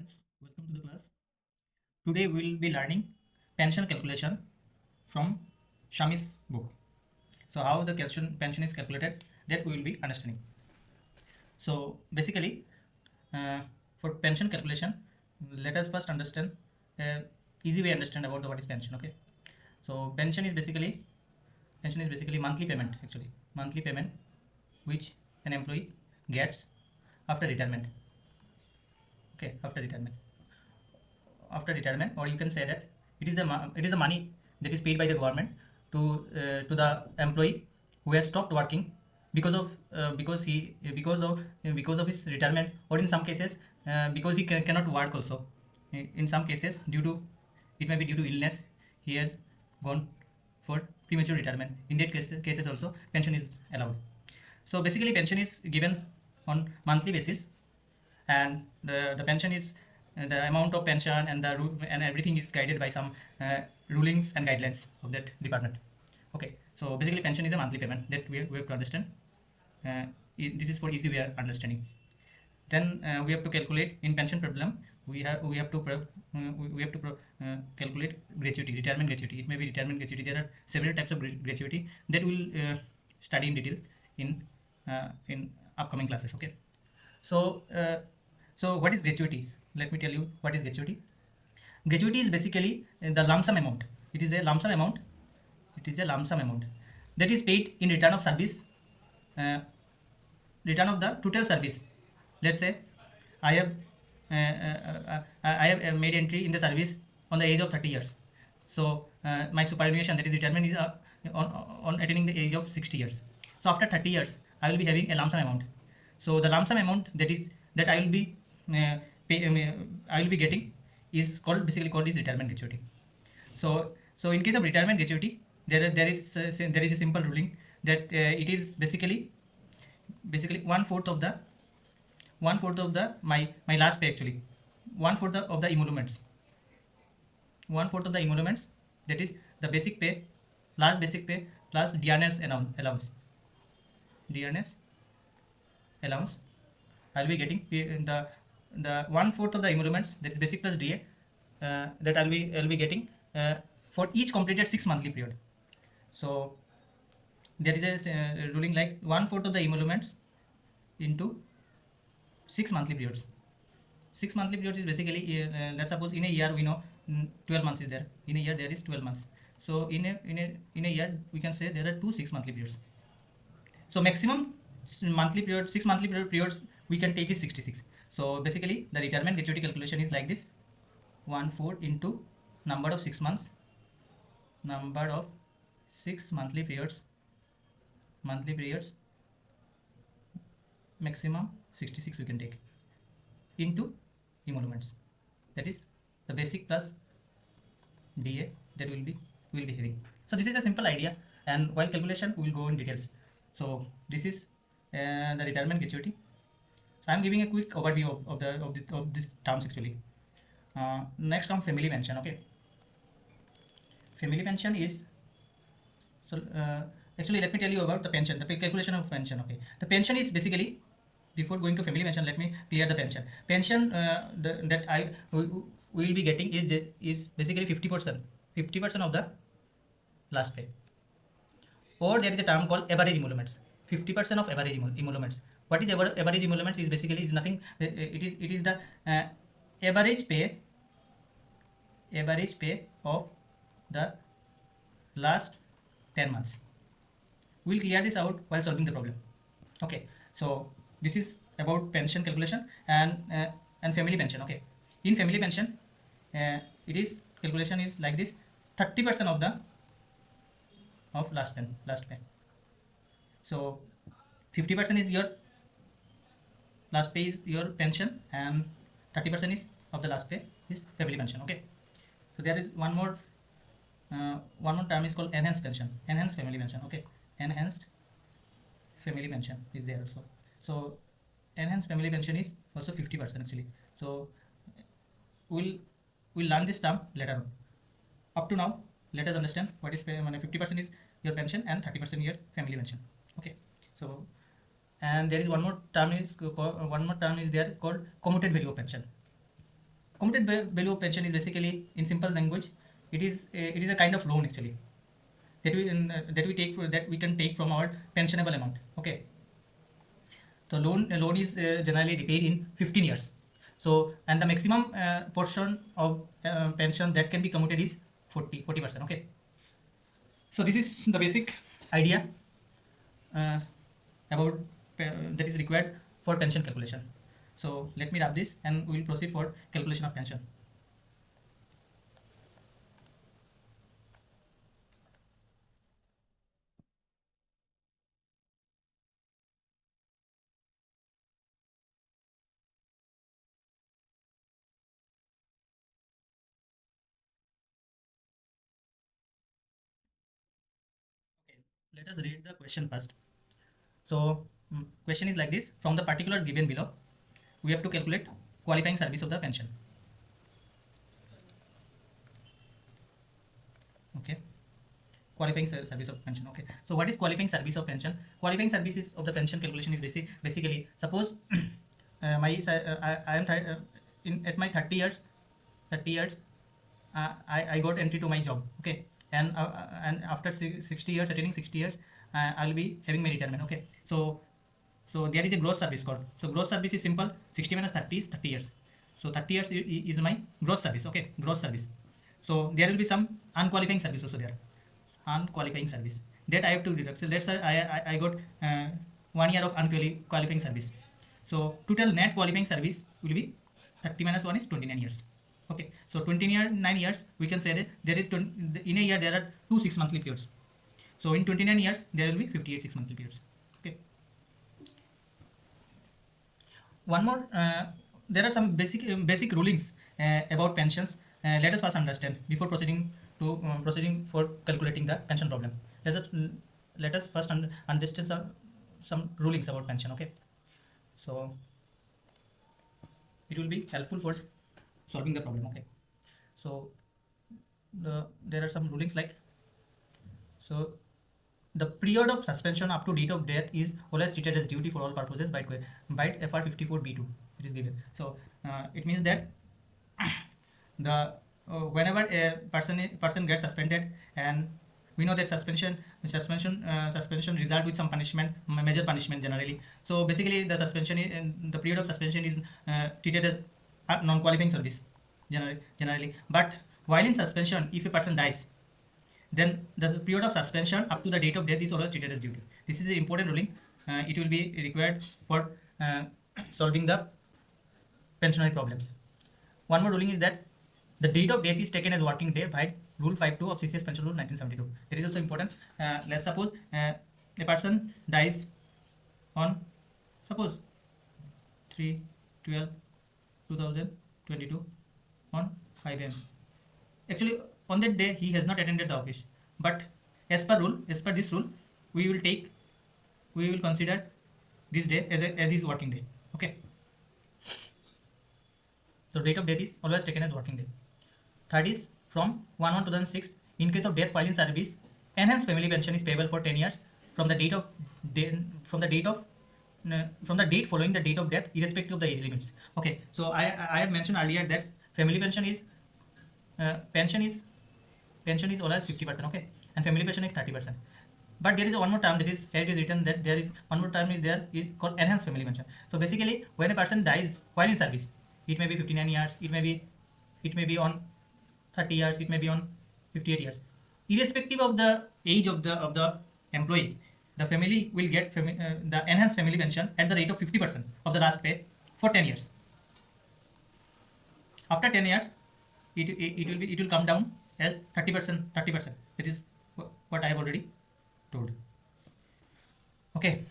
students, welcome to the class. Today we will be learning pension calculation from Shami's book. So how the pension is calculated, that we will be understanding. So basically, uh, for pension calculation, let us first understand easy way understand about what is pension. Okay. So pension is basically monthly payment, actually monthly payment which an employee gets after retirement. Okay, after retirement, or you can say that it is the money that is paid by the government to the employee who has stopped working because of because of his retirement, or in some cases because he cannot work also. In some cases, due to it may be due to illness, he has gone for premature retirement. In that cases also pension is allowed. So basically pension is given on monthly basis, and the pension is the amount of pension and and everything is guided by some rulings and guidelines of that department. Okay, so basically pension is a monthly payment that we have to understand. This is for easy way of understanding. Then we have to calculate in pension problem. We have to calculate gratuity, retirement gratuity. It may be retirement gratuity. There are several types of gratuity that we'll study in detail in upcoming classes. Okay, so so what is gratuity? Let me tell you what is gratuity. Gratuity is basically the lump sum amount. It is a lump sum amount. It is a lump sum amount that is paid in return of service, return of the total service. Let's say I have made entry in the service on the age of 30 years. So my superannuation, that is retirement, is on attaining the age of 60 years. So after 30 years, I will be having a lump sum amount. So the lump sum amount that I will be I will be getting is basically called is retirement gratuity. So in case of retirement gratuity, there is a simple ruling that it is basically one-fourth of the my last pay, actually one-fourth of the emoluments. One-fourth of the emoluments, that is the basic pay, last basic pay plus dearness allowance. Dearness allowance, I'll be getting the one-fourth of the emoluments, that is basic plus DA, that I'll be getting for each completed 6 monthly period. So there is a ruling like one-fourth of the emoluments into 6 monthly periods. 6 monthly periods is basically let's suppose in a year we know 12 months is there. In a year there is 12 months. So in a year we can say there are 2 6 monthly periods. So maximum monthly period, 6 monthly periods we can take is 66. So basically the retirement gratuity calculation is like this: 1/4 into number of 6 months, number of 6 monthly periods, maximum 66 we can take, into emoluments, that is the basic plus DA that we will be having. So this is a simple idea, and while calculation we will go in details. So this is the retirement gratuity. So I am giving a quick overview of these terms, actually. Next term, family pension. Okay, family pension is actually let me tell you about the pension, the calculation of pension. Okay, the pension is basically, before going to family pension, let me clear the pension. Pension that we will be getting is basically 50% of the last pay, or there is a term called average emoluments. 50% of average emoluments. What is average emoluments? Is basically is nothing. It is the average pay of the last 10 months. We'll clear this out while solving the problem. Okay, so this is about pension calculation and family pension. Okay, in family pension, it is calculation is like this: 30% of last pay. So 50% is your last pay is your pension, and 30% is of the last pay is family pension. Okay, so there is one more term is called enhanced pension, enhanced family pension. Okay, enhanced family pension is there also. So enhanced family pension is also 50% actually. So we'll learn this term later on. Up to now, let us understand what is 50% is your pension and 30% your family pension. Okay, so and there is one more term is there called commuted value of pension. Commuted value of pension is basically, in simple language, it is a kind of loan actually that we take that we can take from our pensionable amount. Okay, the loan is generally repaid in 15 years. So and the maximum portion of pension that can be commuted is 40%. Okay, so this is the basic idea uh, about that is required for pension calculation. So let me wrap this and we will proceed for calculation of pension. Okay, let us read the question first. So question is like this: from the particulars given below, we have to calculate qualifying service of the pension. Okay, qualifying service of pension. Okay, so what is qualifying service of pension? Qualifying services of the pension calculation is basically suppose I am at my 30 years I got entry to my job. Okay, and after 60 years, attaining 60 years, I'll be having my retirement. Okay, so there is a gross service code. So gross service is simple: 60 minus 30 is 30 years. So 30 years is my gross service. Okay, gross service. So there will be some unqualifying service also there. Unqualifying service that I have to deduct. So let's say I got 1 year of unqualifying service. So total net qualifying service will be 30 minus 1 is 29 years. Okay, so 29 years we can say that there is in a year there are 2 6-monthly periods. So in 29 years there will be 58 6-monthly periods. Okay. One more, there are some basic rulings about pensions. Let us first understand before proceeding for calculating the pension problem. Let us first understand some rulings about pension. Okay, so it will be helpful for solving the problem. Okay, so there are some rulings like, so the period of suspension up to date of death is always treated as duty for all purposes by FR 54B2. It is given. So it means that the whenever a person gets suspended, and we know that suspension result with some punishment, major punishment generally. So basically the the period of suspension is treated as non-qualifying service generally. But while in suspension, if a person dies, then the period of suspension up to the date of death is always treated as duty. This is an important ruling. It will be required for solving the pensionary problems. One more ruling is that the date of death is taken as working day by Rule 5.2 of CCS Pension Rule 1972. That is also important. Let's suppose a person dies on, suppose 3/12/2022 on 5 am. Actually, on that day he has not attended the office, but as per this rule, we will consider this day as his working day. Okay. So date of death is always taken as working day. Third is from 1/1/2006. In case of death while in service, enhanced family pension is payable for 10 years from the date following the date of death, irrespective of the age limits. Okay. So I have mentioned earlier that family pension is always 50%. Okay, and family pension is 30%. But there is one more term that is, here it is written that there is one more term is called enhanced family pension. So basically, when a person dies while in service, it may be 59 years, it may be on 30 years, it may be on 58 years. Irrespective of the age of the employee, the family will get the enhanced family pension at the rate of 50% of the last pay for 10 years. After 10 years, it will come down as 30%. That is what I have already told. Okay.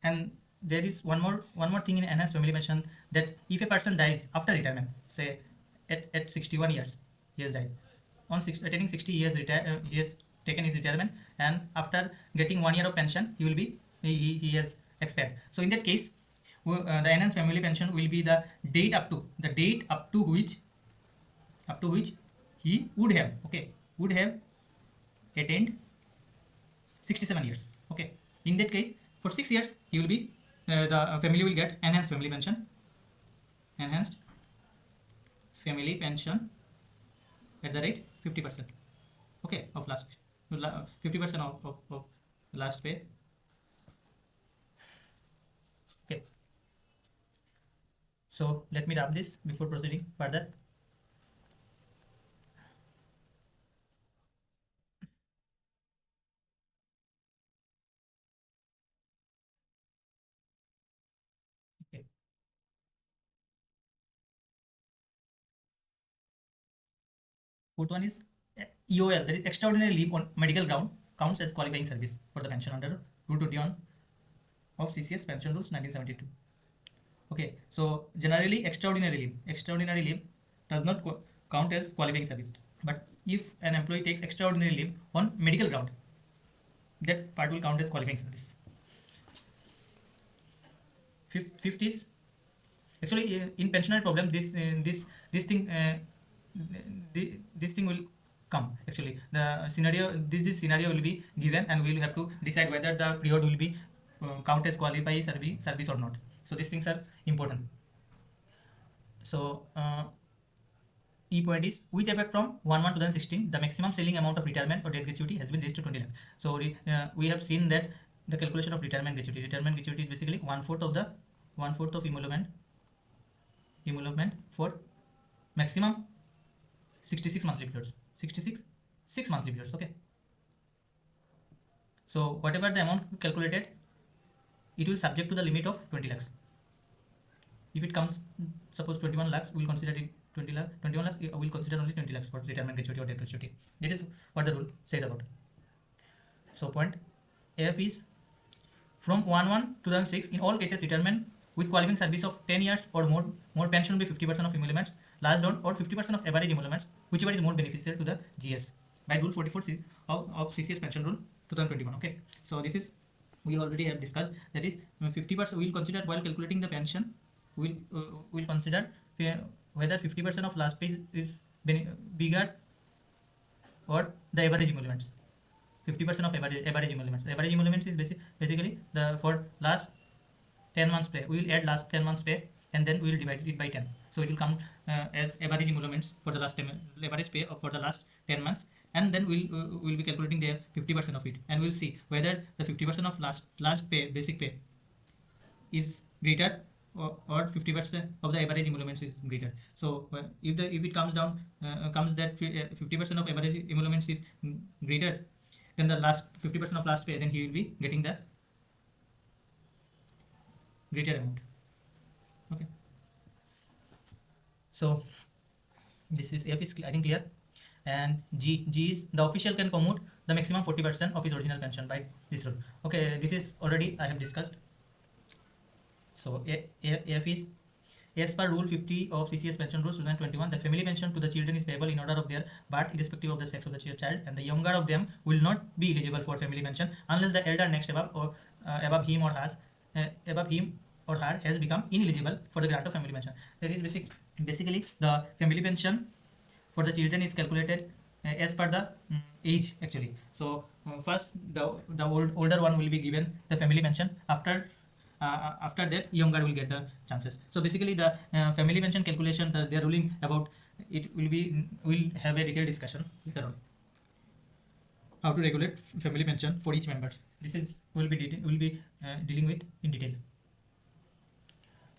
And there is one more thing in enhanced family pension, that if a person dies after retirement, say at 61 years, he has died. On attaining 60 years, he has taken his retirement, and after getting 1 year of pension, he has expired. So in that case, the enhanced family pension will be the date up to which he would have attained 67 years. Okay, in that case, for 6 years he will be the family will get enhanced family pension. enhanced family pension at the rate 50%, okay, of last 50% of last pay. Okay, so let me wrap this before proceeding further. Okay. Fourth one is EOL, that is extraordinary leave on medical ground, counts as qualifying service for the pension under Rule 21 of CCS Pension Rules 1972. Okay, so generally extraordinary leave does not count as qualifying service. But if an employee takes extraordinary leave on medical ground, that part will count as qualifying service. Fifth is actually in pensionary problem this thing this thing will come. Actually the scenario, this scenario will be given and we will have to decide whether the period will be count as qualifying service or not. So these things are important. So E point is, with effect from 1/1/2016, the maximum selling amount of retirement or death gratuity has been raised to 20 lakhs. So we have seen that the calculation of retirement gratuity. Retirement gratuity is basically 1/4 of the 1/4 of emolument for maximum 66 monthly periods. 66 6 monthly periods. Okay. So whatever the amount calculated, it will subject to the limit of 20 lakhs. If it comes, suppose 21 lakhs, we will consider it 20 lakh, 21 lakhs, we will consider only 20 lakhs for retirement gratuity or death gratuity. That is what the rule says about. So point F is from 1/1/2006, in all cases retirement with qualifying service of 10 years or more pension will be 50% of emoluments last on or 50% of average emoluments, whichever is more beneficial to the GS by Rule 44 of CCS Pension Rule 2021. Okay, so this is we already have discussed, that is 50% we will consider while calculating the pension. We'll consider whether 50% of last pay is bigger or the average emoluments. 50% of average emoluments. Average emoluments is basically the for last 10 months pay. We will add last 10 months pay and then we will divide it by 10. So it will come as average emoluments for the last average pay for the last 10 months, and then we'll be calculating the 50% of it, and we'll see whether the 50% of last pay, basic pay, is greater or 50% of the average emoluments is greater. So if it comes down comes that 50% of average emoluments is greater than the last 50% of last pay, then he will be getting the greater amount. Okay, so this is F is I think clear. And G is the official can commute the maximum 40% of his original pension by this rule. Okay, this is already I have discussed. So F is, as per Rule 50 of CCS Pension Rules 2021, the family pension to the children is payable in order of their birth, irrespective of the sex of the child, and the younger of them will not be eligible for family pension unless the elder next above or above him or her has become ineligible for the grant of family pension. That is basically the family pension for the children is calculated as per the age actually. So first the older one will be given the family pension. After that younger will get the chances. So basically the family pension calculation, they are ruling about it will have a detailed discussion later on how to regulate family pension for each members. This is will be dealing with in detail.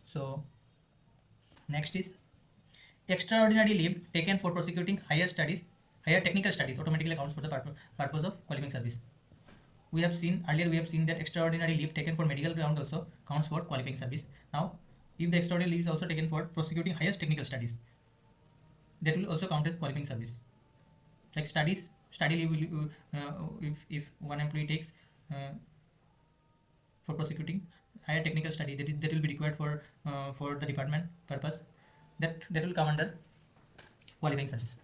So next is extraordinary leave taken for prosecuting higher technical studies automatically counts for the purpose of qualifying service. We have seen that extraordinary leave taken for medical ground also counts for qualifying service. Now, if the extraordinary leave is also taken for prosecuting highest technical studies, that will also count as qualifying service. Like study leave will, if one employee takes for prosecuting higher technical study, that will be required for the department purpose, that will come under qualifying service.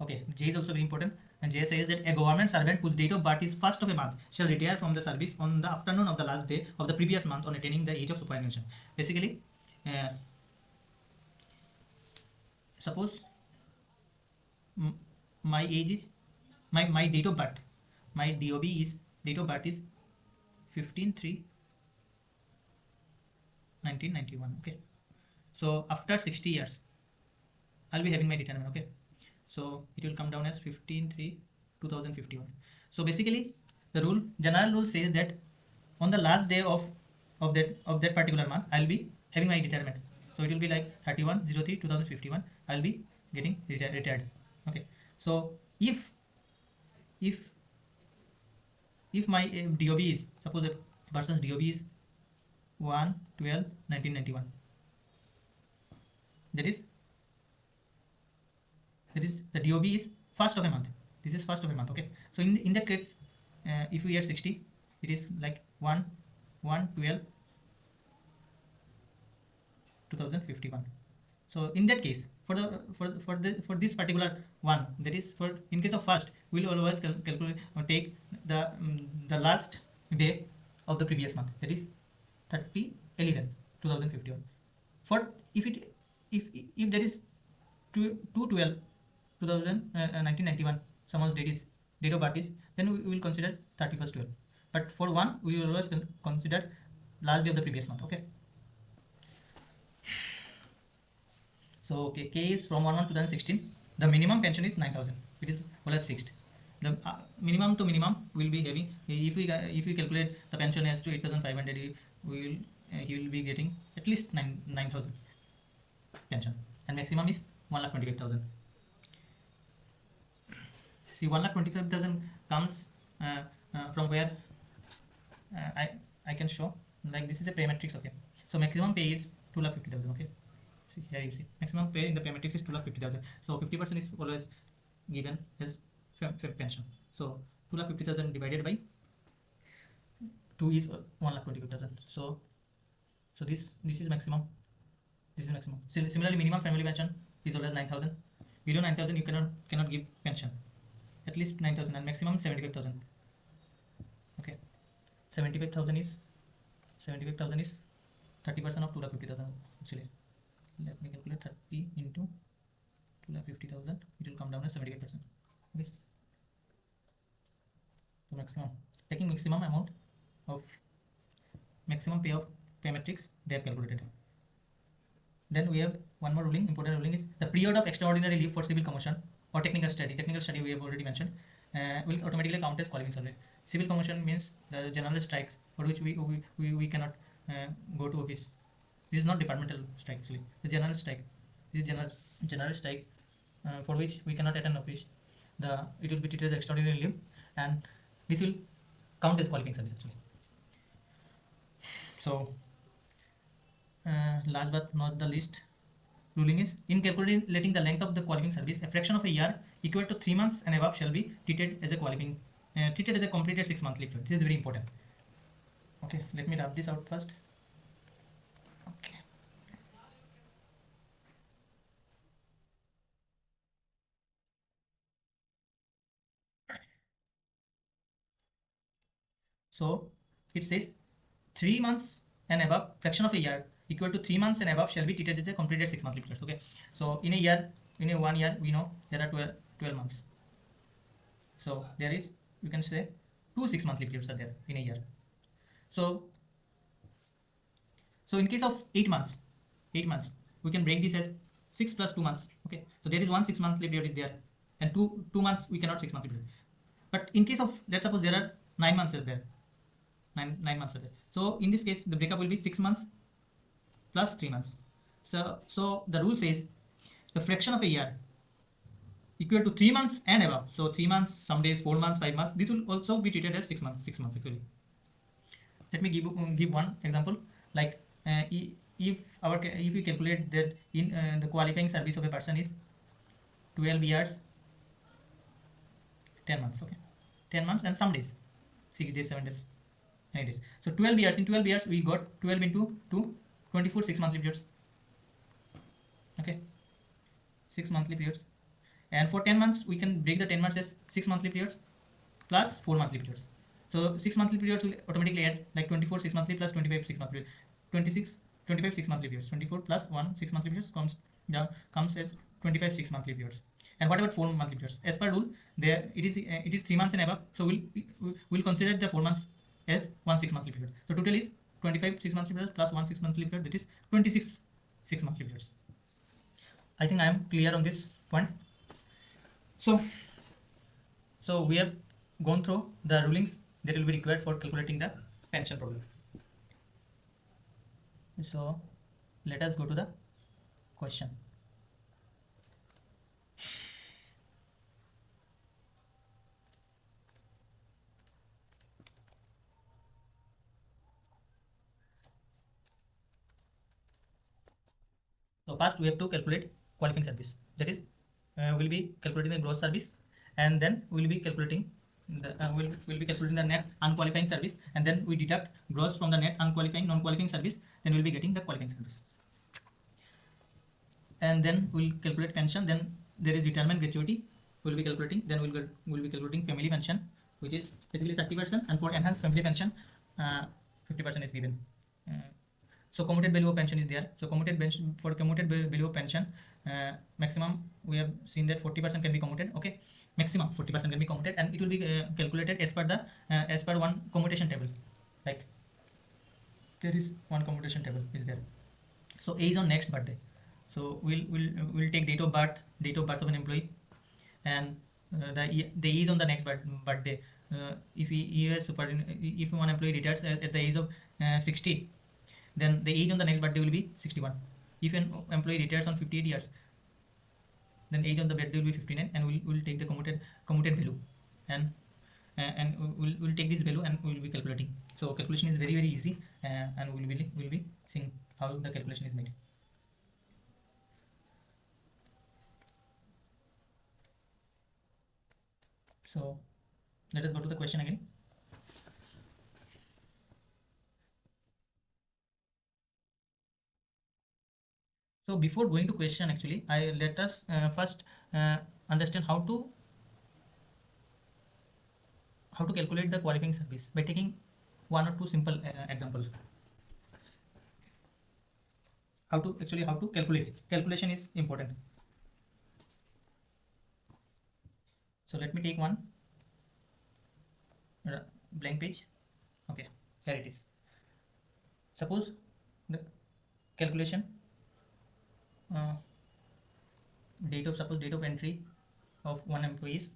Okay, J is also very important, and J says that a government servant whose date of birth is first of a month shall retire from the service on the afternoon of the last day of the previous month on attaining the age of superannuation. Basically, suppose my age is my date of birth, my DOB is date of birth is 15/3/1991. Okay, So after 60 years, I'll be having my retirement. Okay, so it will come down as 15/3/2051. So basically, the general rule says that on the last day of that particular month, I'll be having my retirement. So it will be like 31/03/2051. I'll be getting retired. Okay, so if if my DOB is, suppose a person's DOB is 1/12/1991, that is the DOB is first of a month. This is first of a month. Okay, so in that case, if we add 60, it is like 1/12/2051. So in that case, for this particular one, that is for in case of first, we'll always calculate or take the last day of the previous month, that is 30/11/2051. For if there is 1991, someone's date of birth is, then we will consider 31st 12. But for one, we will always consider last day of the previous month. Okay, so okay, K is from 1/1/2016. The minimum pension is 9,000. It is always fixed. The minimum to minimum will be having, if we calculate the pension as to 8,500, he will be getting at least 9,000 pension, and maximum is 1,25,000. See, 1,25,000 comes from where I can show, like this is a pay matrix. Okay, so maximum pay is 2,50,000. Okay, see here, you see maximum pay in the pay matrix is 2,50,000. So 50% is always given as pension. So 2,50,000 divided by 2 is 1,25,000. So this is maximum. This is maximum. Similarly, minimum family pension is always 9,000. Below 9,000, you cannot give pension. At least 9,000, and maximum 75,000. Okay, 75,000 is 30% of 2,50,000. Actually, let me calculate 30 into 2,50,000. It will come down as 75%. Okay, so maximum, taking maximum amount of maximum pay matrix, they have calculated. Then we have one more ruling. Important ruling is the period of extraordinary leave for civil commotion or technical study. Technical study we have already mentioned, will automatically count as qualifying service. Civil commotion means the general strikes for which we cannot go to office. This is not departmental strike actually. The general strike. This is general strike for which we cannot attend office. It will be treated as extraordinary leave, and this will count as qualifying service actually. So last but not the least, ruling is in calculating the length of the qualifying service, a fraction of a year equal to 3 months and above shall be treated as a completed 6 monthly period. This is very important. Okay, let me rub this out first. Okay, so it says 3 months and above, fraction of a year equal to 3 months and above shall be treated as a completed 6 monthly period. Okay, so in a 1 year, we know there are 12 months. So there is, you can say, 2 6 monthly periods are there in a year. So in case of 8 months, we can break this as 6 plus 2 months. Okay, so there is 1 6 monthly period is there, and 2 months we cannot 6 monthly period. But in case of, let's suppose there are 9 months is there, 9 months are there. So in this case, the breakup will be 6 months plus 3 months. So the rule says the fraction of a year equal to 3 months and above. So 3 months, some days 4 months, 5 months. This will also be treated as 6 months. 6 months actually. Let me give one example. Like if we calculate that in the qualifying service of a person is 12 years, 10 months. Okay, 10 months and some days, 6 days, 7 days, 9 days. So 12 years. In 12 years, we got 12 into 2, 24 6 monthly periods. Okay, 6 monthly periods. And for 10 months, we can break the 10 months as 6 monthly periods plus 4 monthly periods. So 6 monthly periods will automatically add like 24 6 monthly plus 25 6 monthly periods. 25 6 monthly periods. 24 plus 1 6 monthly periods comes as 25 6 monthly periods. And what about 4 monthly periods? As per rule, it is 3 months and above. So we'll consider the 4 months as 1 6 monthly period. So total is 25 6 monthly periods plus 1 6 monthly period, that is 26 6 monthly periods. I think I am clear on this point. So, so we have gone through the rulings that will be required for calculating the pension problem. So let us go to the question. So first we have to calculate qualifying service. That is, we'll be calculating the gross service, and then we'll be calculating we'll be calculating the net unqualifying service, and then we deduct gross from the net unqualifying non-qualifying service. Then we'll be getting the qualifying service, and then we'll calculate pension. Then there is retirement gratuity. We'll be calculating. Then we'll be calculating family pension, which is basically 30%, and for enhanced family pension, 50% is given. So commuted value of pension is there. So commuted value of pension, maximum we have seen that 40% can be commuted. Okay, maximum 40% can be commuted, and it will be calculated as per the as per one commutation table. Like there is one commutation table is there. So age on next birthday. So we'll take date of birth of an employee, and the age on the next birthday. If one employee retires at the age of 60, then the age on the next birthday will be 61. If an employee retires on 58 years, then age on the birthday will be 59, and we'll take the commuted value, and we'll take this value and we'll be calculating. So calculation is very easy, and we'll be seeing how the calculation is made. So let us go to the question again. So before going to question, actually, let us first understand how to calculate the qualifying service by taking one or two simple example. How to calculate it. Calculation is important. So let me take one blank page. Okay, here it is. Suppose the calculation date of entry of one employee is,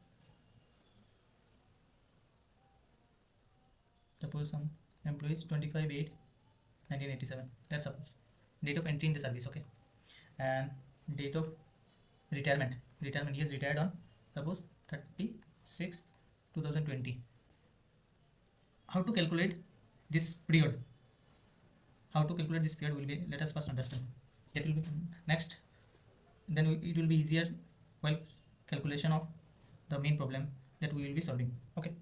suppose some employees 25/8/1987. Let's suppose date of entry in the service. Okay, and date of retirement he is retired on suppose 36/2020. How to calculate this period? Will be, let us first understand. That will be next. Then it will be easier while calculation of the main problem that we will be solving. Okay,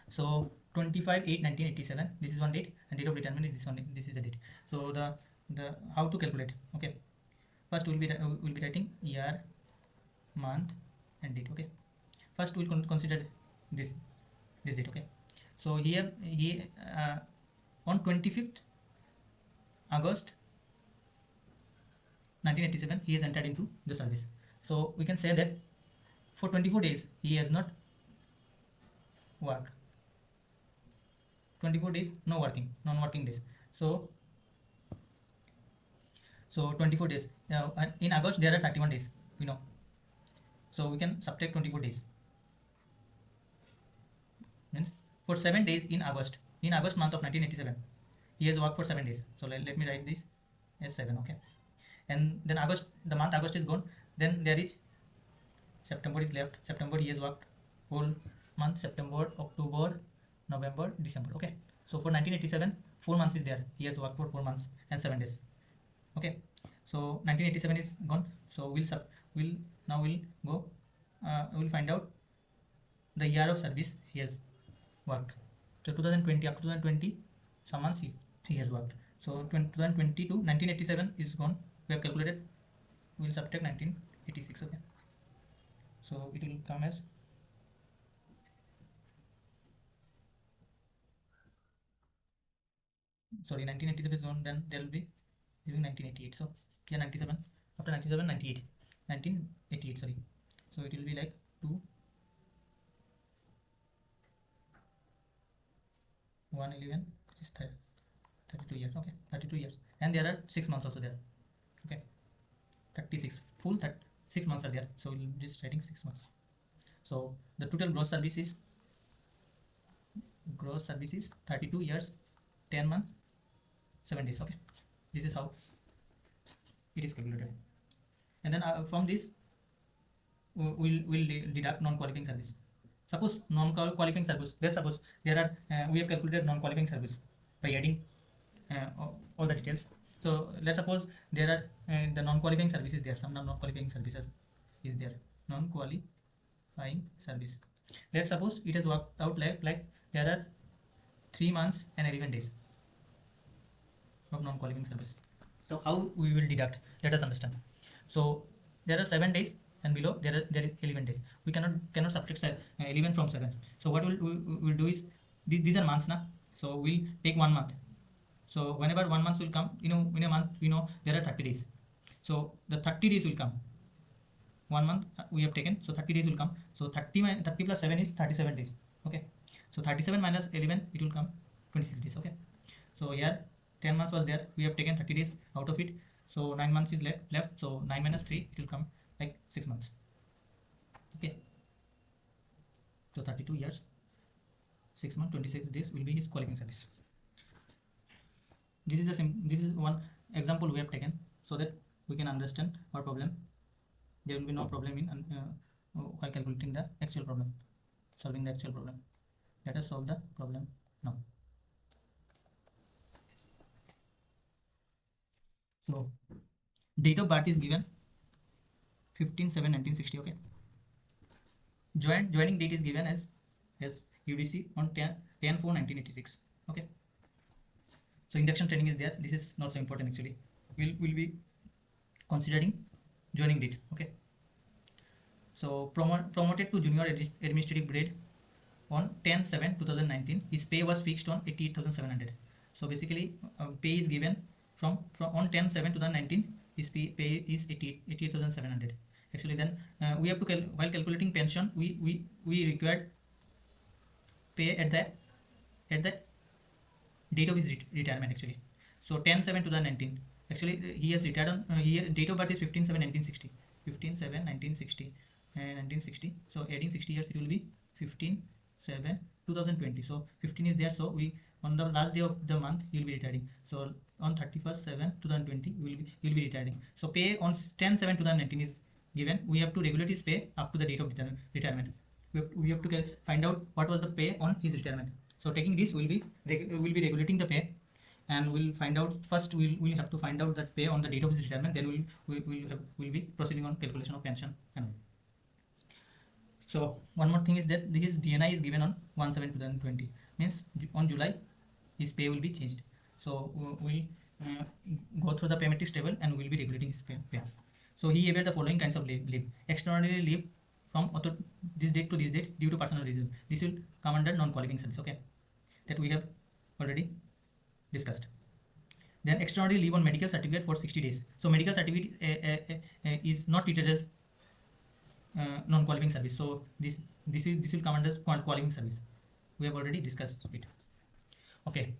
so 25/8/1987, this is one date, and date of retirement is this one. This is the date. So the how to calculate? Okay, first we'll be writing year, month, and date. Okay, first we'll consider this date. Okay, so here on 25th August 1987 he has entered into the service. So we can say that for 24 days he has not worked. 24 days non-working days. So 24 days. In August there are 31 days, we know. So we can subtract 24 days. Means for 7 days in August month of 1987 he has worked for 7 days. So let me write this as 7. Okay, and then the month August is gone. Then there is September is left. September he has worked whole month, September, October, November, December. Okay, so for 1987 4 months is there. He has worked for 4 months and 7 days. Okay, so 1987 is gone. So we'll find out the year of service he has worked. So 2020, up to 2020 some months he has worked. So 2020 to 1987 is gone. We have calculated. We'll subtract 1986. Okay, so it will come as 1987 is gone. Then there will be using 1988. So here 97, after 97 98, 1988, sorry. So it will be like 2 111 is 32 years. Okay, 32 years, and there are 6 months also there. Okay, 36 full 6 months are there, so we'll just writing 6 months. So the total gross service is 32 years 10 months 7 days. Okay, this is how it is calculated. And then from this we'll deduct non-qualifying service. Suppose non-qualifying service, let's suppose there are we have calculated non-qualifying service by adding all the details. So let's suppose there are the non-qualifying services there, some non-qualifying services is there, non-qualifying service. Let's suppose it has worked out like there are 3 months and 11 days of non-qualifying service. So how we will deduct? Let us understand. So there are 7 days and below there is 11 days. We cannot subtract 11 from 7. So what we'll do is these are months now. So we'll take 1 month. So whenever 1 month will come, in a month we know there are 30 days. So the 30 days will come. 1 month we have taken, so 30 days will come. So 30 plus 7 is 37 days. Okay. So 37 minus 11, it will come 26 days. Okay. So here 10 months was there, we have taken 30 days out of it. So 9 months is left. So 9 minus 3, it will come like 6 months. Okay. So 32 years, 6 months, 26 days will be his qualifying service. This is one example we have taken so that we can understand our problem. There will be no problem in while calculating the actual problem, solving the actual problem. Let us solve the problem now. So date of birth is given 15/7/1960. Okay. Joining date is given as UDC on 10/4/1986. Okay. So induction training is there. This is not so important actually. We'll be considering joining date. Okay. So promoted to junior administrative grade on 10/7/2019. His pay was fixed on 88,700. So basically pay is given from on 10/7/2019. His pay is 88,700. Actually then we have to while calculating pension we required pay at the date of his retirement actually. So 10/7/2019. Actually he has retired on date of birth is 15/7/1960. 15/7/1960 and 1960. So adding 60 years it will be 15/7/2020. So 15 is there. So we on the last day of the month he will be retiring. So on 31/7/2020 he will be retiring. So pay on 10/7/2019 is given. We have to regulate his pay up to the date of retirement. We have to find out what was the pay on his retirement. So taking this we'll be regulating the pay, and we'll find out first. We'll have to find out that pay on the date of his retirement. Then we'll be proceeding on calculation of pension. So one more thing is that his DNI is given on 1/7/2020. Means on July his pay will be changed. So we'll go through the pay matrix table and we'll be regulating his pay. So he availed the following kinds of leave. Extraordinary leave from this date to this date due to personal reason. This will come under non-qualifying service. Okay, that we have already discussed. Then extraordinary leave on medical certificate for 60 days. So medical certificate is not treated as non-qualifying service. So this will come under qualifying service. We have already discussed it. Okay,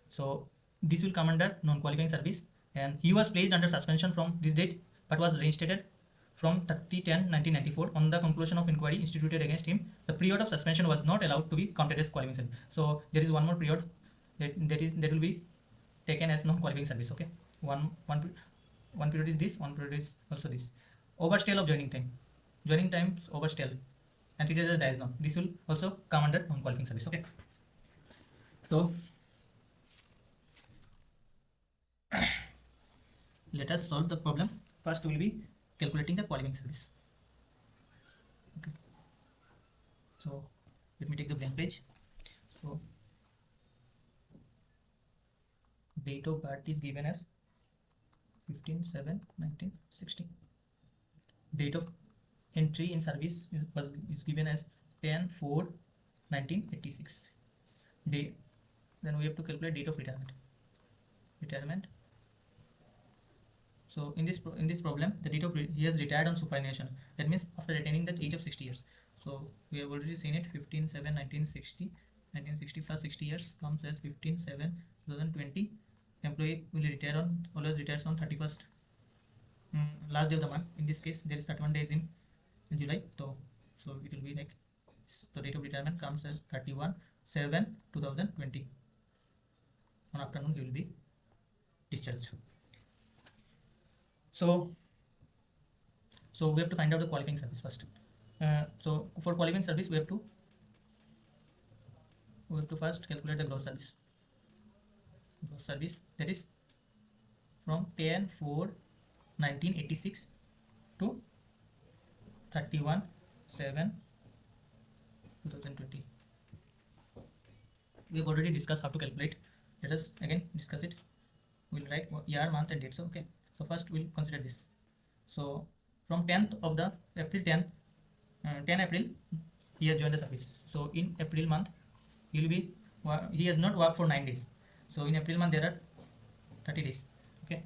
so this will come under non-qualifying service, and he was placed under suspension from this date but was reinstated from 30/10/1994 on the conclusion of inquiry instituted against him. The period of suspension was not allowed to be counted as qualifying service. So there is one more period that will be taken as non-qualifying service. Okay, one period is this, one period is also this. Overstay of joining times overstay and treated as diagonal. This will also come under non-qualifying service. Okay, so let us solve the problem. First we will be calculating the qualifying service. Okay, so let me take the blank page. So date of birth is given as 15/7/1960. Date of entry in service is given as 10/4/1986. Then we have to calculate date of retirement. So in this problem, the date of he has retired on superannuation. That means after attaining the age of 60 years. So we have already seen it. 15/7/1960. 1960 plus 60 years comes as 15/7/2020. Employee will always retires on 31st last day of the month. In this case, there is 31 days in July, so it will be like the date of retirement comes as 31/7/2020. On afternoon, you will be discharged. So we have to find out the qualifying service first. So for qualifying service, we have to first calculate the gross service. Gross service, that is from 10/4/1986 to 31/7/2020. We have already discussed how to calculate. Let us again discuss it. We'll write year, month, and date. So okay. So first we'll consider this. So from 10th of the April 10th, 10 April, he has joined the service. So in April month, he has not worked for 9 days. So in April month there are 30 days. Okay.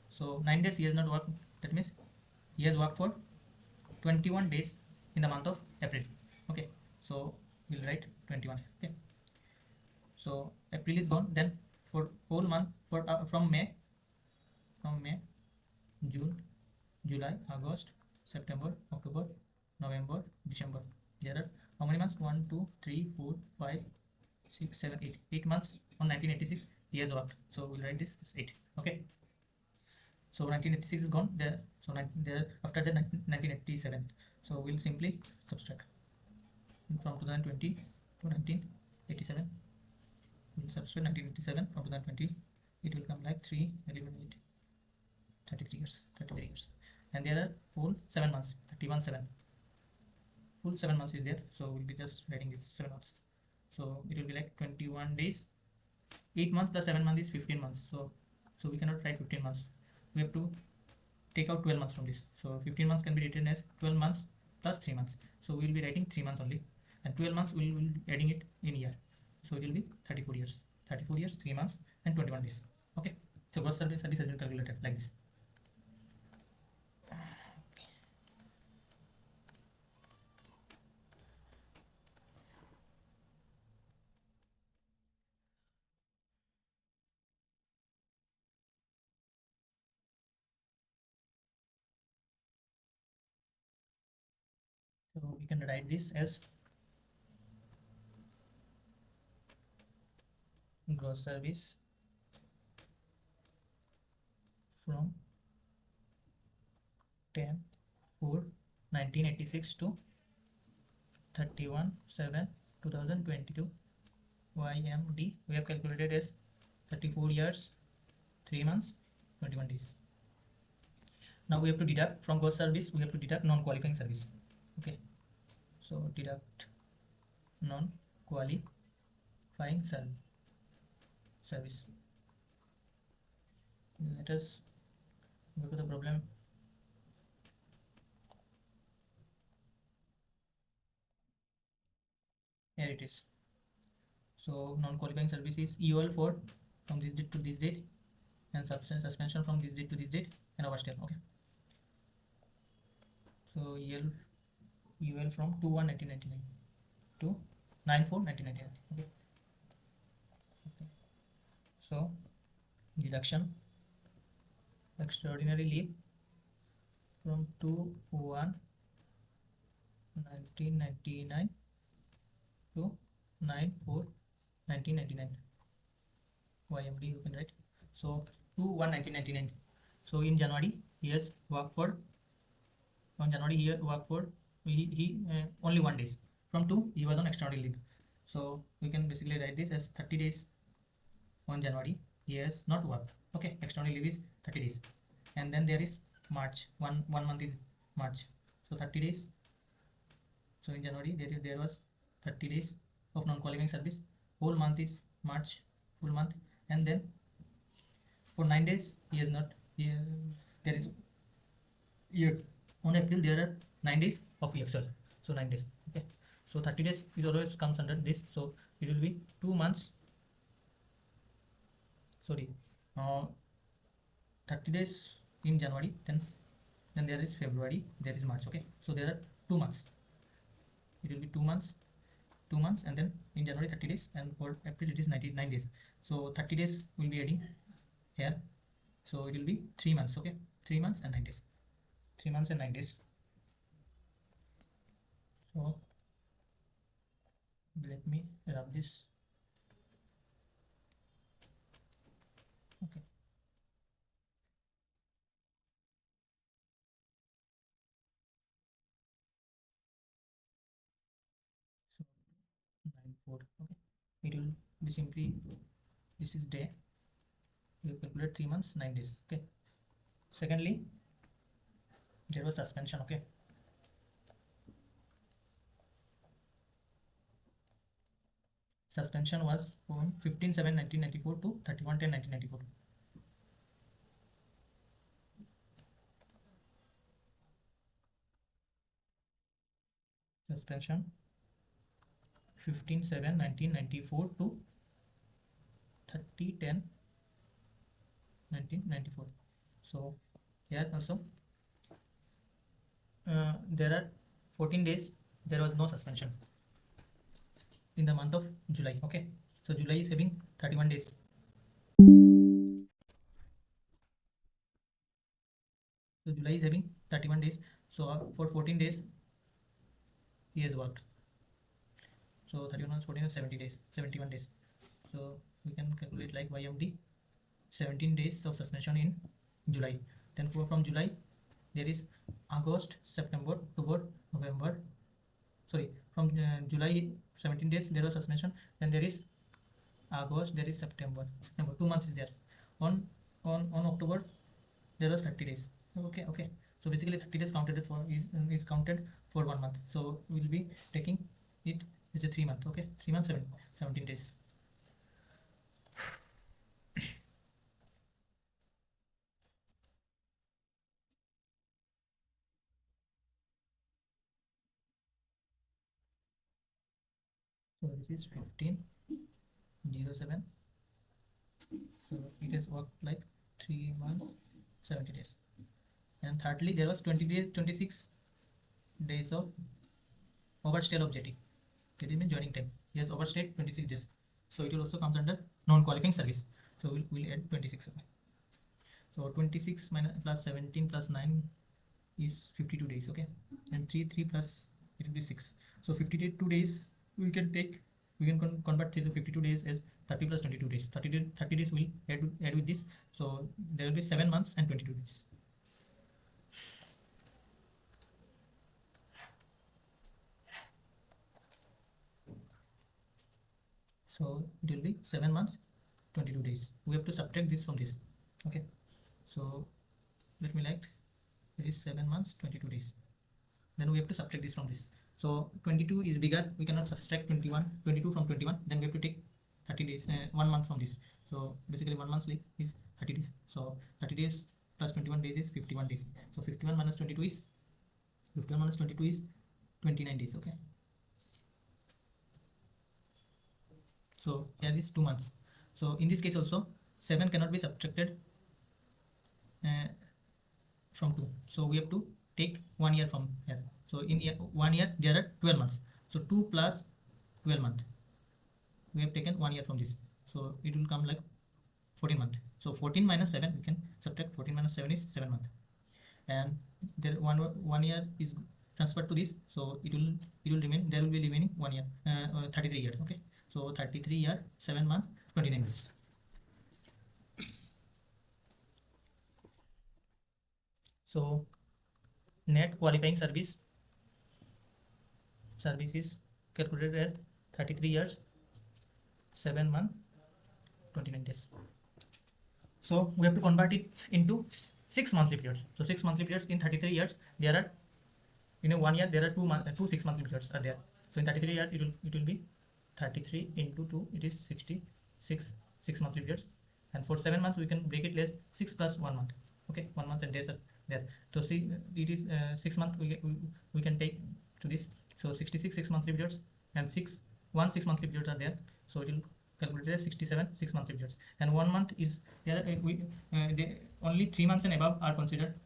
So 9 days he has not worked. That means he has worked for 21 days in the month of April. Okay. So we'll write 21. Okay. So April is gone. Then for whole month, from May, June, July, August, September, October, November, December. There are how many months? 1, 2, 3, 4, 5, 6, 7, 8. 8 months on 1986 he has worked. So we'll write this as 8. Okay. So 1986 is gone there. So there after that 1987. So we'll simply subtract from 2020 to 1987. We'll subtract 1987 from 2020. It will come like 3, 11, 8, 33 years. 33 years. And there are full 7 months. 31/7. Full 7 months is there. So we'll be just writing this 7 months. So it will be like 21 days. 8 months plus 7 months is 15 months. So we cannot write 15 months. We have to take out 12 months from this. So 15 months can be written as 12 months plus 3 months. So we will be writing 3 months only. And 12 months we will be adding it in year. So it will be 34 years. 34 years, 3 months, and 21 days. Okay. So gross service has been calculated like this. So we can write this as gross service from 10/4/1986 to 31/7/2022. YMD we have calculated as 34 years, 3 months, 21 days. Now we have to deduct from gross service. We have to deduct non-qualifying service. Okay. So deduct non-qualifying service. Let us go to the problem. Here it is. So non-qualifying service is EOL for from this date to this date, and suspension from this date to this date, and overstay. Okay. So EOL from 2/1/1999 to 9/4/1999. Okay. So deduction extraordinary leave from 2/1/1999 to 9/4/1999. YMD you can write. So 2/1/1999. So in January he has worked for he only 1 days. From 2 he was on extraordinary leave. So we can basically write this as 30 days on January he has not worked. Okay, extraordinary leave is 30 days. And then there is March. One month is March. So 30 days. So in January there was 30 days of non-qualifying service. Whole month is March, full month. And then for 9 days he has not. There is year. On April there are 9 days of year. So 9 days. Okay. So 30 days is always comes under this. So it will be 2 months. Sorry, 30 days in January. Then there is February. There is March. Okay. So there are 2 months. It will be 2 months. 2 months, and then in January 30 days, and for April it is 99 days. So 30 days will be adding here. So it will be 3 months. Okay. 3 months and 9 days. 3 months and 9 days. So let me rub this. Okay. So 9 4. Okay. It will be simply, this is day. You calculate 3 months 9 days. Okay. Secondly, there was suspension. Okay. Suspension was from 15/7/1994 to 31/10/1994. Suspension 15/7/1994 to 30/10/1994. So here also there are 14 days there was no suspension in the month of July. Okay, so July is having 31 days. So July is having 31 days. So for 14 days he has worked. So 31 14 is 70 days, 71 days. So we can calculate like YMD 17 days of suspension in July. Then from July there is August, September, October, November. Sorry, from July 17 days there was suspension. Then there is August, there is September. 2 months is there. On October there was 30 days. Okay. So basically 30 days counted for is counted for 1 month. So we'll be taking it as a 3 month. Okay, 3 months 17 days. So this is 15/07. So it has worked like 3 months 70 days. And thirdly there was 26 days of overstay of jetty. That is mean joining time. He has overstayed 26 days. So it will also comes under non-qualifying service. So we'll add 26. So 26 minus plus 17 plus 9 is 52 days. Okay, and 3 plus it will be 6. So 52 days we can take. We can convert the 52 days as 30 plus 22 days. 30 days will add with this. So there will be 7 months and 22 days. So it will be 7 months 22 days. We have to subtract this from this. Okay, so let me like, there is 7 months 22 days. Then we have to subtract this from this. So 22 is bigger, we cannot subtract 22 from 21. Then we have to take 30 days, 1 month from this. So basically 1 month is 30 days. So 30 days plus 21 days is 51 days. So 51 minus 22 is 29 days. Okay, so here is 2 months. So in this case also 7 cannot be subtracted from 2. So we have to take 1 year from here. So in 1 year there are 12 months. So 2 plus 12 month. We have taken 1 year from this. So it will come like 14 month. So 14 minus 7 we can subtract. 14 minus 7 is 7 month. And there 1 year is transferred to this. So it will remain. There will be remaining 1 year. 33 years. Okay. So 33 year, 7 months, 29 days. So net qualifying service is calculated as 33 years, 7 months, 29 days. So we have to convert it into 6 monthly periods. So 6 monthly periods in 33 years there are, in 1 year there are 2 6 monthly periods are there. So in 33 years it will be 33 into 2, it is 66 6 monthly periods. And for 7 months we can break it as 6 plus 1 month. Okay, 1 month and days are there. So see, it is 6 months we can take to this. So 66 6 monthly periods and 6 monthly periods are there. So it will calculate as 67 6 monthly periods. And 1 month is there. Only 3 months and above are considered.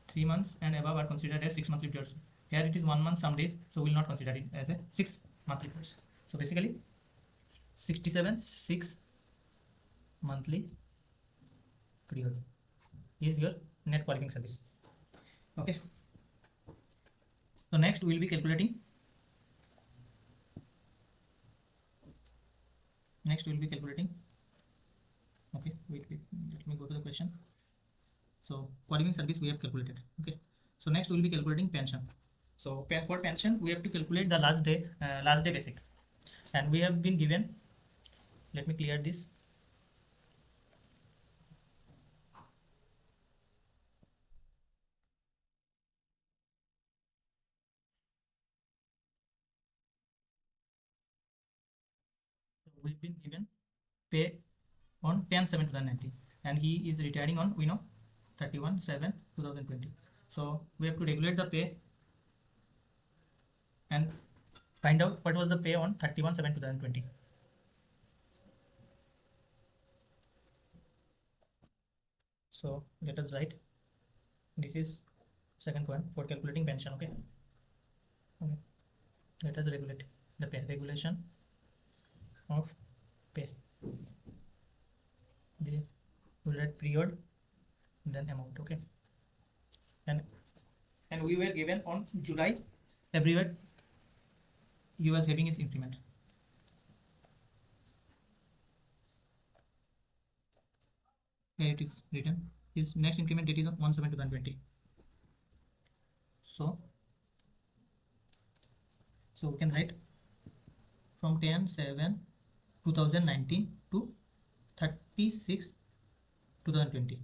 3 months and above are considered as 6 monthly periods. Here it is 1 month some days, so we will not consider it as a 6 monthly periods. So basically 67 6 monthly period is your net qualifying service. Okay, so next we will be calculating okay, wait, let me go to the question. So qualifying service we have calculated. Okay, so next we will be calculating pension. So for pension we have to calculate the last day basic, and we have been given, let me clear this. So we've been given pay on 10/7/2019, and he is retiring on 31/7/2020. So we have to regulate the pay and find out what was the pay on 31/7/2020. So let us write, this is second point for calculating pension. Okay, let us regulate the pay, regulation of pay. We will write period, then amount. Okay, and we were given on July, everywhere he was having his increment. Here it is written, his next increment date is on 1/7/2020. So we can write from 10/7/2019 to 36/2020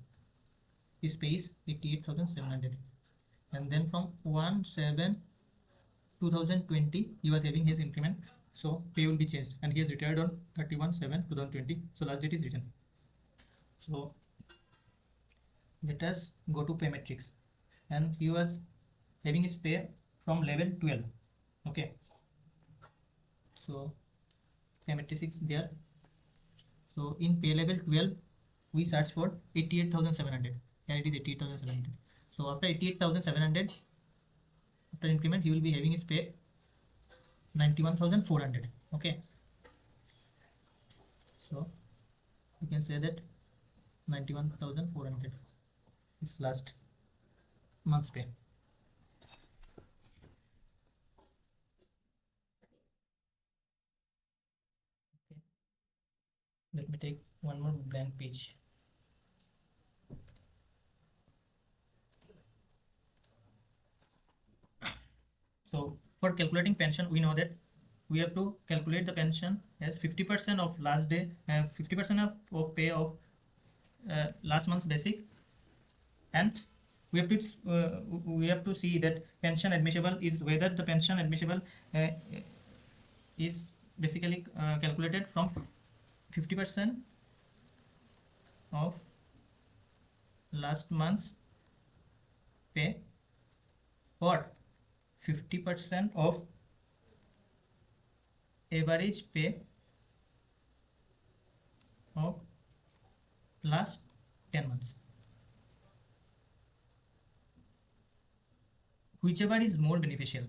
his pay is 88,700, and then from 1/7/2020 he was having his increment, so pay will be changed, and he has retired on 31/7/2020, so last date is written. So let us go to pay matrix, and he was having his pay from level 12. Okay, so pay matrix is there. So in pay level 12 we search for 88,700, and it is 88,700. So after 88,700, after increment, he will be having his pay 91,400. Okay, so you can say that 91,400 is last month's pay. Okay, let me take one more blank page. So for calculating pension, we know that we have to calculate the pension as 50% of last day and 50% of pay of last month's basic, and we have to see that pension admissible is whether the pension admissible is basically calculated from 50% of last month's pay or 50% of average pay of last 10 months. Whichever is more beneficial,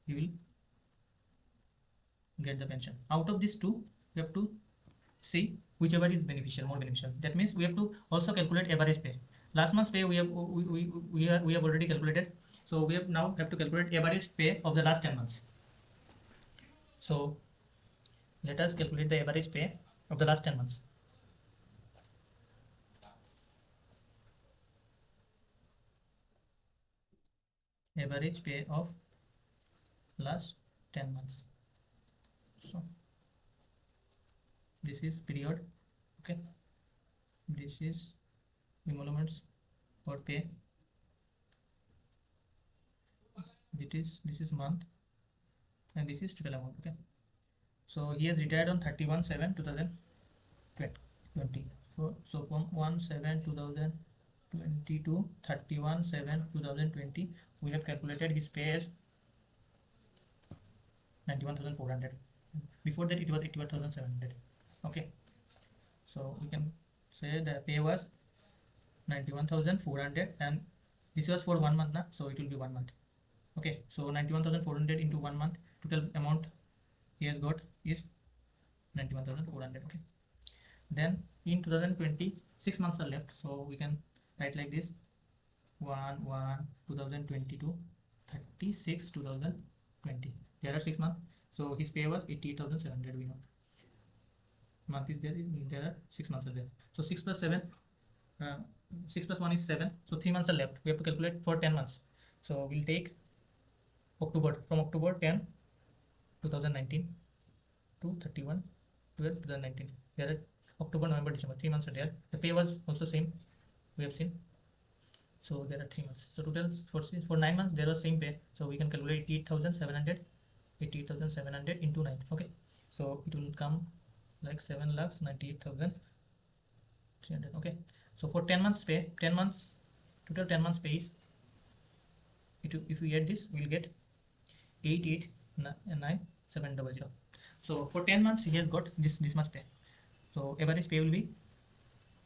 you will get the pension. Out of these two, we have to see whichever is more beneficial. That means we have to also calculate average pay. Last month's pay we have already calculated, so we now have to calculate average pay of the last 10 months. So let us calculate the average pay of the last 10 months. Average pay of last 10 months. So this is period. Okay, this is emoluments or pay. This is month, and this is total amount. Okay, so he has retired on 31/7/2020. So from 1/7/2020 to 31/7/2020 we have calculated his pay as 91,400. Before that it was 81,700. Okay, so we can say the pay was 91,400, and this was for 1 month now, so it will be 1 month. Okay, so 91,400 into 1 month, total amount he has got is 91,400. Okay, then in 2020 6 months are left, so we can write like this: 1 2022 36 2020. There are 6 months, so his pay was 88,700. We know month is there are 6 months are there, so 6 plus 7, uh, 6 plus 1 is 7, so 3 months are left. We have to calculate for 10 months, so we'll take October, from October 10 2019 to 31 12 2019. There are October, November, December, 3 months are there. The pay was also same, we have seen, so there are 3 months. So total for 9 months there was same pay, so we can calculate 88,700 into 9. Okay, so it will come like 7,98,300. Okay, so for 10 months pay, 10 months total 10 months pay is, if we add this, we'll get 88,9700. So for 10 months he has got this much pay. So average pay will be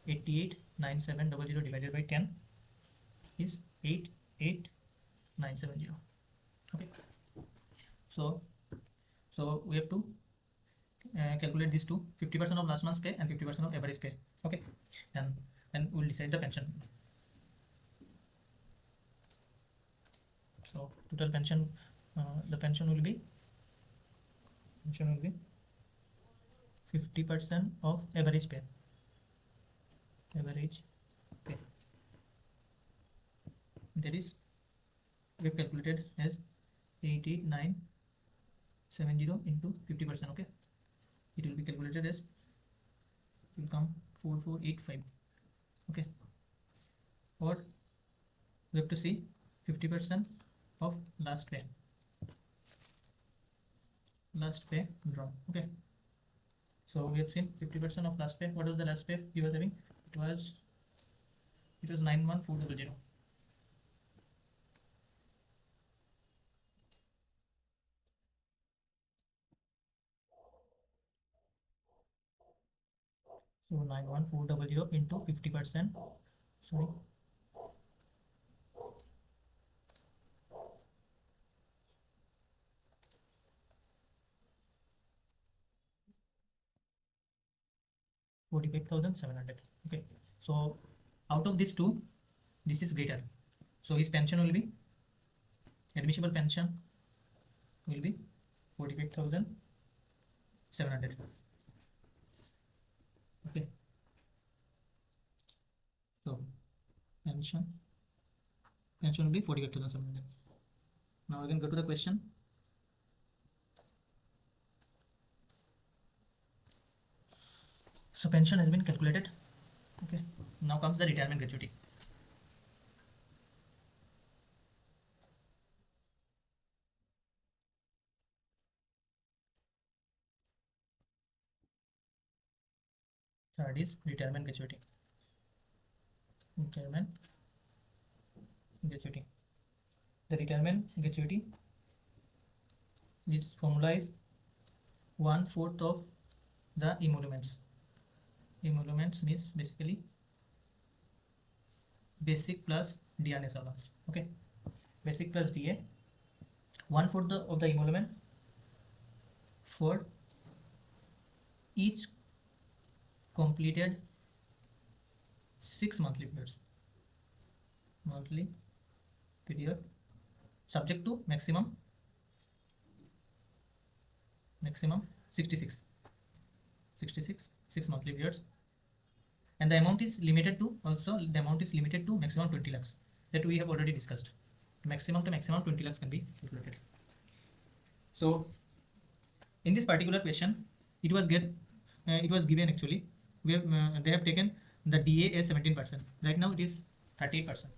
88,9700 divided by 10 is 88,970. Okay, so we have to calculate these two: 50% of last month's pay and 50% of average pay. Okay, and we'll decide the pension. So total pension, the pension will be 50% of average pay. That is, we have calculated as 88,970 into 50%. Okay, it will be calculated as, it will come 4485. Okay, or we have to see 50% of last pay draw. Okay, so we have seen 50% of last pay. What was the last pay he was having? It was 91,400. So 91,400 into 50%, sorry, 45,700. Okay, so out of these two, this is greater, so his pension will be, admissible pension will be 45,700. Okay, so pension will be 45,700. Now we can go to the question. So pension has been calculated. Okay, now comes the retirement gratuity. Third is retirement gratuity. The retirement gratuity, this formula is 1/4 of the emoluments. Emoluments means basically basic plus DNS allowance. Okay, basic plus DA, 1/4 of the emolument for each completed 6 monthly period, subject to maximum 66 6 monthly periods, and the amount is limited to maximum 20 lakhs, that we have already discussed. Maximum 20 lakhs can be calculated. So in this particular question, it was given actually, we have they have taken the DA as 17%. Right now it is 38%.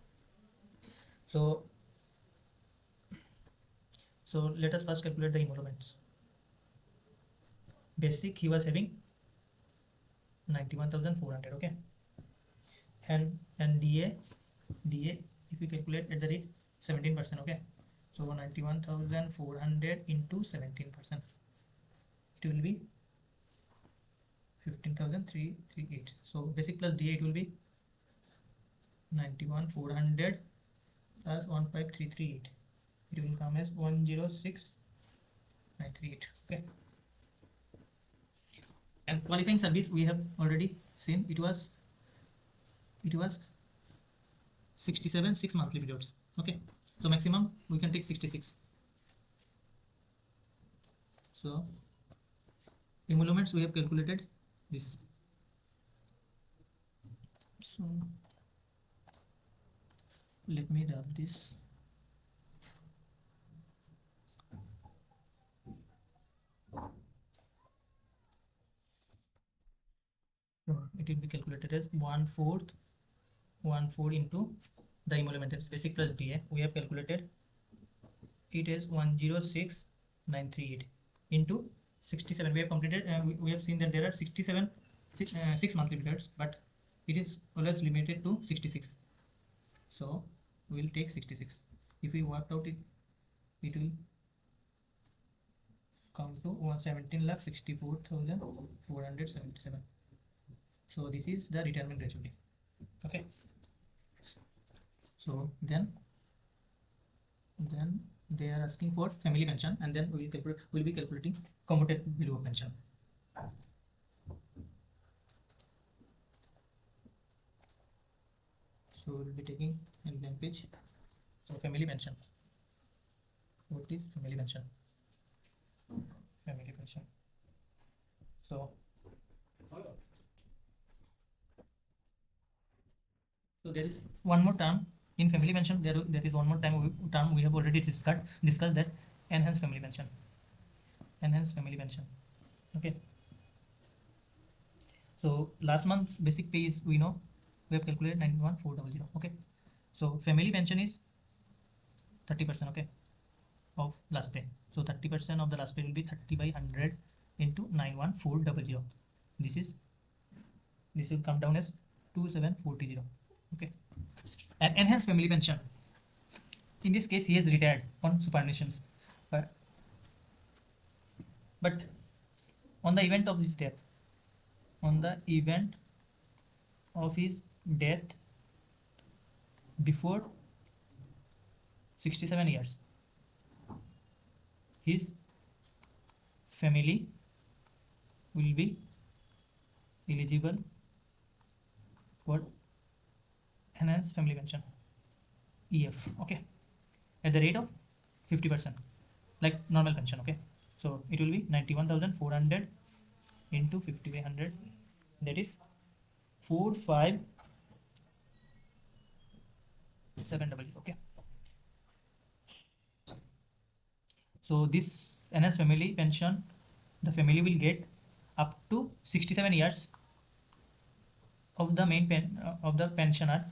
So let us first calculate the emoluments. Basic he was having 91,400. Okay, and DA if we calculate at the rate 17%. Okay, so 91,400 into 17%, it will be 15,338. So basic plus DA, it will be 91,400 plus 15,338. It will come as 106,938. Okay, And qualifying service we have already seen, it was 67 6 monthly periods. Okay, so maximum we can take 66. So emoluments we have calculated this. So let me rub this. So it will be calculated as 1/4 into the emolument, that's basic plus DA. We have calculated it is 106938 into 67. We have completed, we have seen that there are 67 6 monthly periods, but it is always limited to 66. So we will take 66. If we work out it, it will come to 17,64,477. So this is the retirement gratuity. Okay, so then they are asking for family pension, and then we will be calculating commuted value of pension. So we will be taking in blank page. So family pension, what is family pension? Family pension, so there is one more term in family pension. There is one more term we have already discussed that enhanced family pension. Enhanced family pension. Okay, so last month's basic pay is, we know, we have calculated 91400. Okay, so family pension is 30%. Okay, of last pay. So 30% of the last pay will be 30 by 100 into 91400. This will come down as 2740. Okay, and enhanced family pension, in this case he has retired on superannuations, but on the event of his death, before 67 years, his family will be eligible for enhanced family pension, EF. Okay, at the rate of 50%, like normal pension. Okay, so it will be 91,400 into 50 by 100, that is 45700. Okay, so this enhanced family pension, the family will get up to 67 years of the of the pensioner.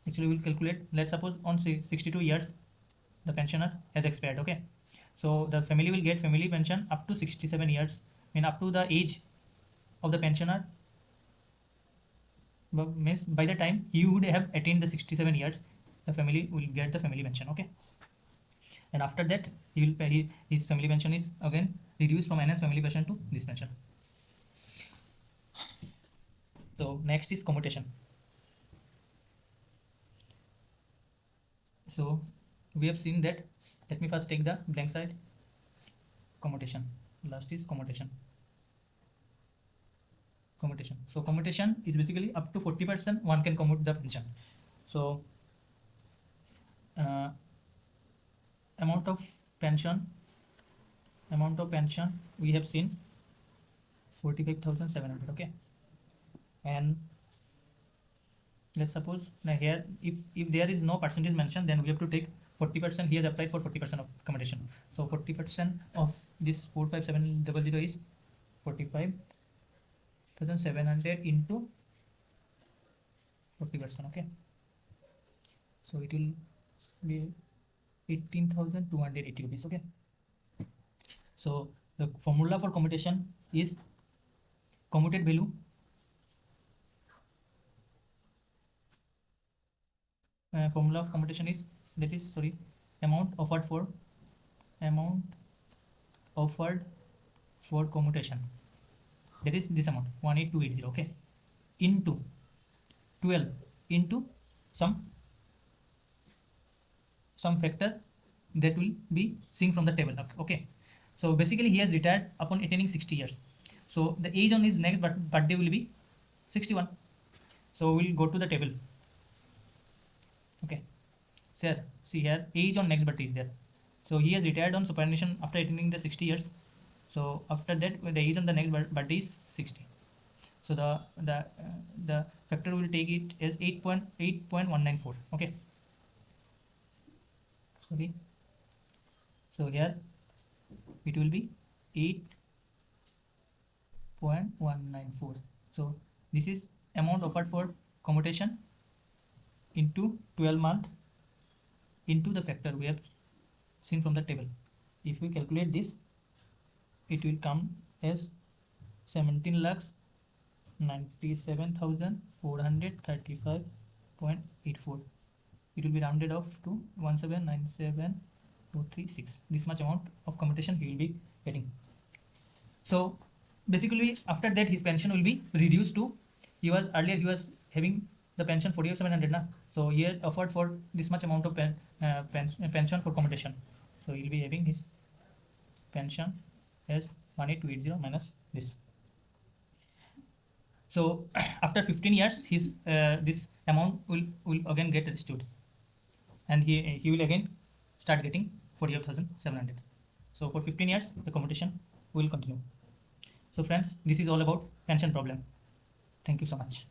Actually, we will calculate, let's suppose on 62 years the pensioner has expired. Okay, so the family will get family pension up to 67 years, mean up to the age of the pensioner, means by the time he would have attained the 67 years, the family will get the family pension. Okay, and after that he will pay, his family pension is again reduced from enhanced family pension to this pension. So next is commutation. So we have seen that, let me first take the blank side. Commutation, last is commutation. So commutation is basically up to 40% one can commute the pension. So amount of pension we have seen 45,700. Okay, and let's suppose now here, if there is no percentage mentioned, then we have to take 40%. He has applied for 40% of accommodation, so 40% of this 45700 is 45,700 into 40%. Okay, so it will be 18,280 rupees. Okay, so the formula for commutation is commuted value formula of commutation is, that is, sorry, amount offered for commutation, that is this amount 18280. Okay, into 12 into some factor that will be seen from the table. Okay, So basically he has retired upon attaining 60 years. So the age on his next birthday will be 61. So we'll go to the table. Okay, sir, see here, age on next birthday is there. So he has retired on superannuation after attaining the 60 years. So after that, the age on the next birthday is 60. So the factor will take it as 8.194. Okay. Sorry. So here it will be 8.194. So this is amount offered for commutation into 12 month into the factor we have seen from the table. If we calculate this, it will come as 17 lakhs 97,435.84. It will be rounded off to 1797436. This much amount of commutation he will be getting. So basically after that his pension will be reduced to, he was having the pension 48,700 na. So here offered for this much amount of pension for commutation. So he will be having his pension as 18280 minus this. So after 15 years his this amount will again get restored, and he will again start getting 48,700. So for 15 years the commutation will continue. So friends, this is all about pension problem. Thank you so much.